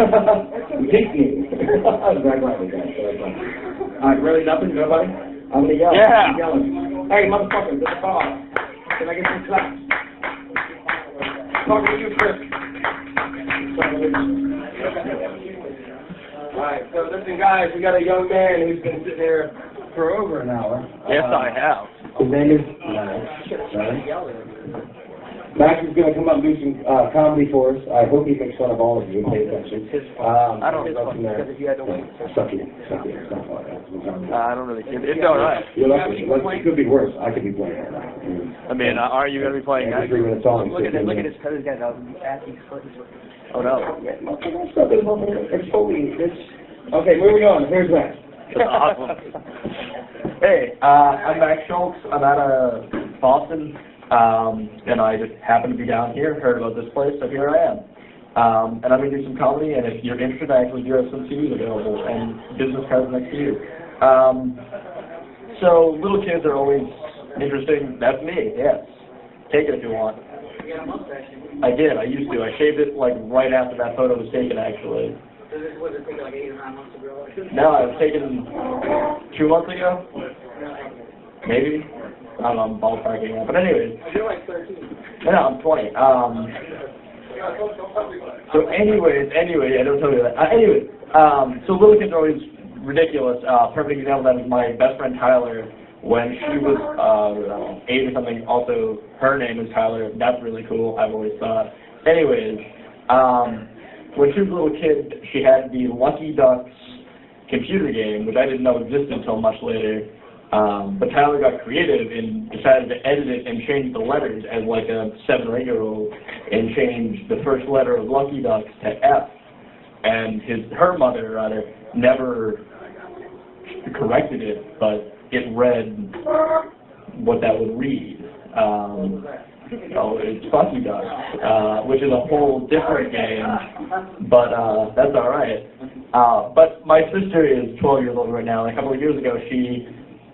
We take you. Exactly. Alright, really nothing? Nobody? I'm gonna yell. Yeah. I'm yelling. Hey, motherfucker, get the bar. Can I get some slaps? Talking to you, Chris. Alright, so listen, guys, we got a young man who's been sitting here for over an hour. Yes, I have. His name is Max is going to come up and do some comedy for us. I hope he makes fun of all of you. Pay attention. I don't know. Suck it. It's not fun. I don't really care. It's all right. It could be worse. I could be playing right now. I mean, aren't you going to be playing that? 3 minutes on. Look at his feathers, guys. Oh, no. Okay, moving on. Here's Max. That's awesome. Hey, I'm Max Schultz. I'm out of Boston, and I just happened to be down here, heard about this place, so here I am. And I'm going to do some comedy, and if you're interested, I actually do have some CDs available, and business cards next to you. So, little kids are always interesting. That's me, yes. Take it if you want. I did, I used to. I shaved it, like, right after that photo was taken, actually. Was it taken like 8 or 9 months ago? No, it was taken 2 months ago. Maybe. I don't know, I'm ballparking that. But anyways. You're like 13. No, I'm 20. So anyways, I don't tell you that. So little kids are always ridiculous. Perfect example of that is my best friend Tyler. When she was 8 or something, also her name is Tyler. That's really cool, I've always thought. Anyways, when she was a little kid, she had the Lucky Ducks computer game, which I didn't know existed until much later. But Tyler got creative and decided to edit it and change the letters as like a 7 or 8-year-old and change the first letter of Lucky Ducks to F. And her mother, rather, never corrected it, but it read what that would read. It's Lucky Ducks, which is a whole different game, but that's all right. But my sister is 12 years old right now, and a couple of years ago she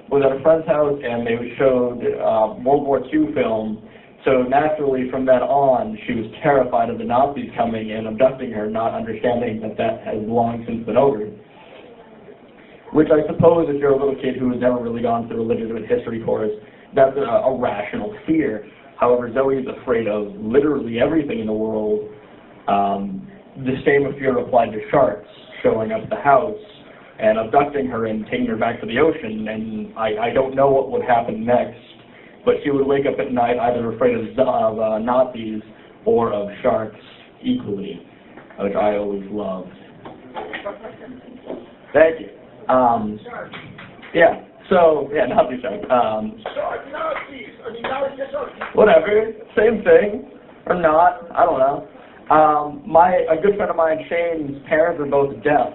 was at a friend's house and they showed World War II film, so naturally from then on she was terrified of the Nazis coming and abducting her, not understanding that has long since been over. Which I suppose if you're a little kid who has never really gone through a legitimate history course, that's a rational fear. However, Zoe is afraid of literally everything in the world. The same fear applied to sharks showing up at the house and abducting her and taking her back to the ocean. And I don't know what would happen next, but she would wake up at night either afraid of Nazis or of sharks equally, which I always loved. Thank you. Nazi shark. Whatever, same thing, or not, I don't know. A good friend of mine, Shane's parents are both deaf,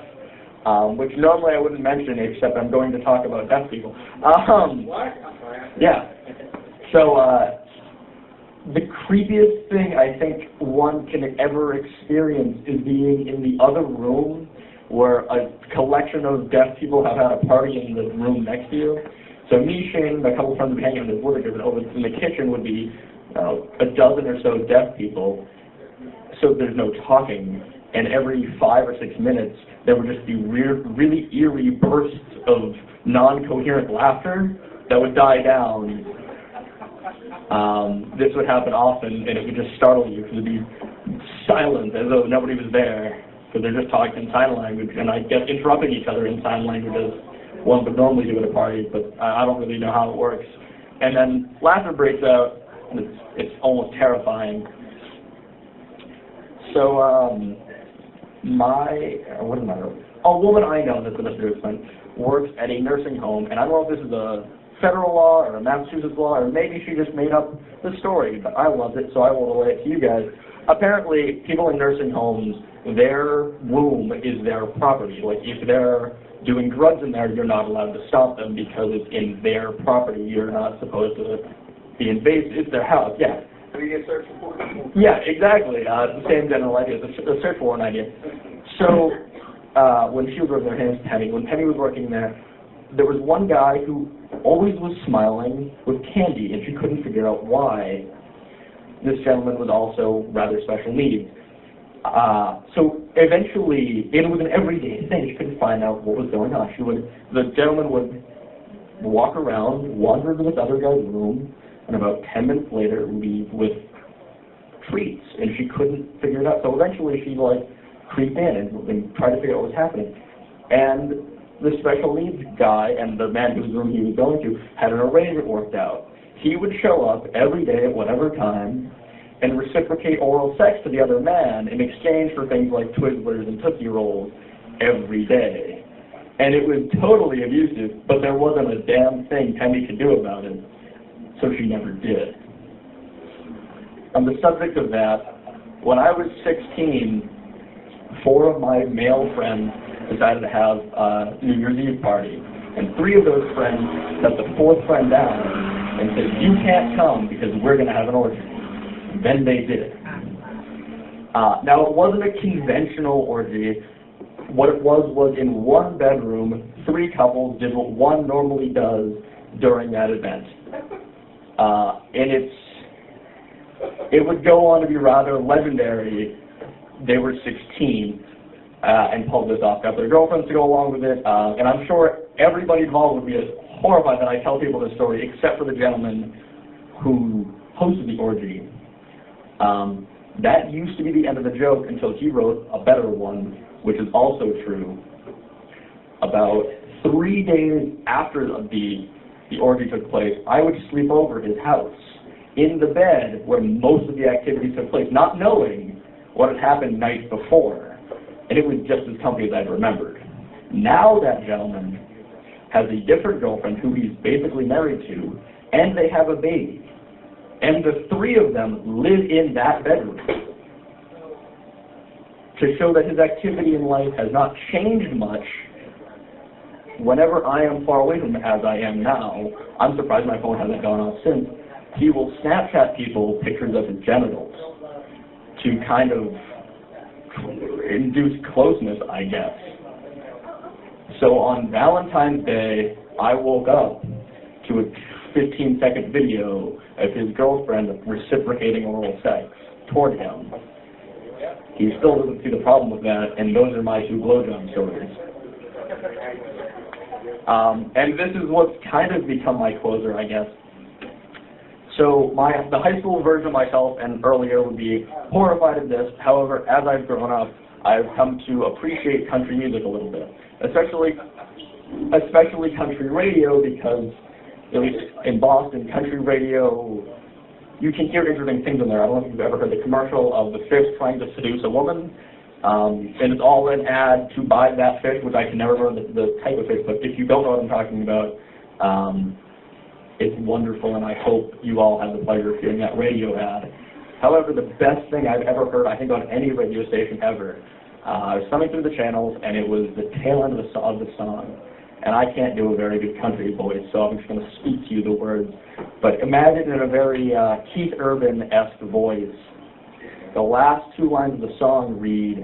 which normally I wouldn't mention, except I'm going to talk about deaf people. What? Yeah. So, the creepiest thing I think one can ever experience is being in the other room where a collection of deaf people have had a party in the room next to you. So me, Shane, a couple of friends would hang out in the work, and over in the kitchen would be a dozen or so deaf people. So there's no talking, and every 5 or 6 minutes there would just be really eerie bursts of non-coherent laughter that would die down. This would happen often, and it would just startle you because it would be silent as though nobody was there. Because they're just talking in sign language, and I guess interrupting each other in sign language as one would normally do at a party, but I don't really know how it works. And then laughter breaks out, and it's almost terrifying. So, a woman I know that's a Mr. Explain works at a nursing home, and I don't know if this is a federal law or a Massachusetts law, or maybe she just made up the story, but I loved it, so I will relay it to you guys. Apparently, people in nursing homes, their womb is their property. Like, if they're doing drugs in there, you're not allowed to stop them because it's in their property. You're not supposed to be invasive. It's their house, yeah. So you get searched for? Yeah, exactly. It's the same general idea. It's a search warrant idea. So, when she was working there, her name was Penny. When Penny was working there was one guy who always was smiling with candy, and she couldn't figure out why. This gentleman was also rather special needs. So eventually, it was an everyday thing. She couldn't find out what was going on. The gentleman would walk around, wander into this other guy's room, and about 10 minutes later leave with treats, and she couldn't figure it out. So eventually she'd like creep in and try to figure out what was happening. And the special needs guy and the man whose room he was going to had an arrangement worked out. He would show up every day at whatever time and reciprocate oral sex to the other man in exchange for things like Twizzlers and Tootsie Rolls every day. And it was totally abusive, but there wasn't a damn thing Penny could do about it, so she never did. On the subject of that, when I was 16, 4 of my male friends decided to have a New Year's Eve party, and 3 of those friends set the 4th friend down and said, "You can't come because we're going to have an orgy." Then they did. Now, it wasn't a conventional orgy. What it was in one bedroom, 3 couples did what one normally does during that event. And it would go on to be rather legendary. They were 16 and pulled this off. Got their girlfriends to go along with it, and I'm sure everybody involved would be as horrified that I tell people this story, except for the gentleman who hosted the orgy. That used to be the end of the joke until he wrote a better one, which is also true. About 3 days after the orgy took place, I would sleep over at his house in the bed where most of the activities took place, not knowing what had happened night before. And it was just as comfy as I'd remembered. Now that gentleman has a different girlfriend who he's basically married to, and they have a baby. And the 3 of them live in that bedroom. To show that his activity in life has not changed much, whenever I am far away from him, as I am now, I'm surprised my phone hasn't gone off since, he will Snapchat people pictures of his genitals to kind of induce closeness, I guess. So on Valentine's Day, I woke up to a 15-second video of his girlfriend reciprocating oral sex toward him. He still doesn't see the problem with that, and those are my 2 blowjob stories. And this is what's kind of become my closer, I guess. So the high school version of myself and earlier would be horrified of this. However, as I've grown up, I've come to appreciate country music a little bit, especially country radio, because at least in Boston, country radio, you can hear interesting things in there. I don't know if you've ever heard the commercial of the fish trying to seduce a woman, and it's all an ad to buy that fish, which I can never remember the type of fish, but if you don't know what I'm talking about, it's wonderful, and I hope you all have the pleasure of hearing that radio ad. However, the best thing I've ever heard, I think, on any radio station ever, I was thumbing through the channels, and it was the tail end of the song. And I can't do a very good country voice, so I'm just going to speak to you the words. But imagine in a very Keith Urban-esque voice, the last 2 lines of the song read,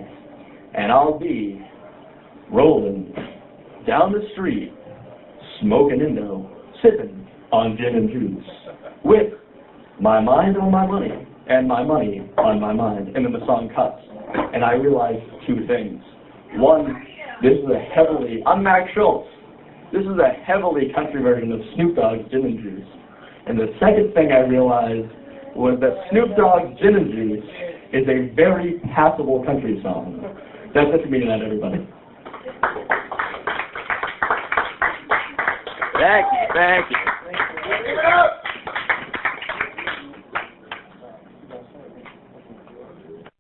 "And I'll be rolling down the street, smoking Indo, sipping on gin and juice, with my mind on my money, and my money on my mind." And then the song cuts. And I realized 2 things. One, this is I'm Max Schultz. This is a heavily country version of Snoop Dogg's Gin and Juice. And the second thing I realized was that Snoop Dogg's Gin and Juice is a very passable country song. That's it for me tonight, everybody. Thank you.